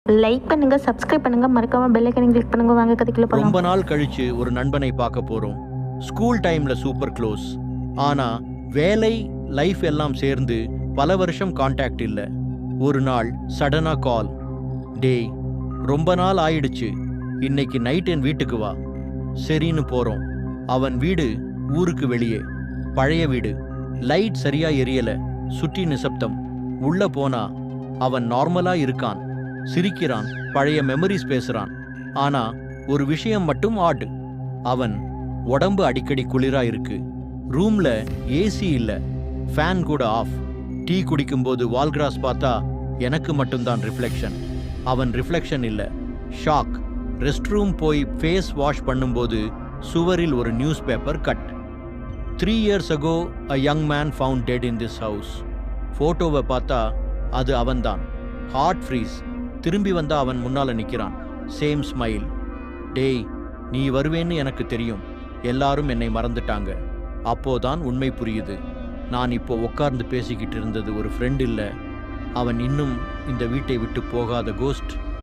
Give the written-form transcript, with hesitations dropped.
Like பண்ணுங்க, subscribe பண்ணுங்க, மறக்காம பெல் ஐகானை கிளிக் பண்ணுங்க. வாங்க கதைக்குள்ள போலாம். ரொம்ப நாள் கழிச்சு ஒரு நண்பனை பார்க்க போறோம். ஸ்கூல் டைம்ல சூப்பர் க்ளோஸ். ஆனா வேலை லைஃப் எல்லாம் சேர்ந்து பல வருஷம் கான்டாக்ட் இல்ல. ஒரு நாள் சடனா கால். டேய், ரொம்ப நாள் ஆயிடுச்சு, இன்னைக்கு நைட் என் வீட்டுக்கு வா. சரின்னு போறோம். அவன் வீடு ஊருக்கு வெளியே, பழைய வீடு. லைட் சரியா எரியல, சுற்றி நிசப்தம். உள்ள போனா அவன் நார்மலா இருக்கான், சிரிக்கிறான், பழைய மெமரிஸ் பேசுறான். ஆனா ஒரு விஷயம் மட்டும் ஆட். அவன் உடம்பு அடிக்கடி குளிரா இருக்கு. ரூம்ல ஏசி இல்ல, ஃபேன் கூட ஆஃப். டீ குடிக்கும்போது வால் கிராஸ் பார்த்தா எனக்கு மட்டும்தான் ரிஃப்ளெக்ஷன். அவன் ரிஃப்ளெக்ஷன் இல்ல, ஷாக். ரெஸ்ட் ரூம் போய் ஃபேஸ் வாஷ் பண்ணும்போது சுவரில் ஒரு news paper cut. 3 years ago a young man found dead in this house. போட்டோவை பார்த்தா அது அவன்தான். Heart freeze. திரும்பி வந்தா அவன் முன்னால நிக்கிறான். Same smile. டேய், நீ வருவேன்னு எனக்கு தெரியும், எல்லாரும் என்னை மறந்துட்டாங்க. அப்போதான் உண்மை புரியுது. நான் இப்போ உட்கார்ந்து பேசிக்கிட்டு இருந்தது ஒரு ஃப்ரெண்ட் இல்ல, அவன் இன்னும் இந்த வீட்டை விட்டு போகாத கோஸ்ட்.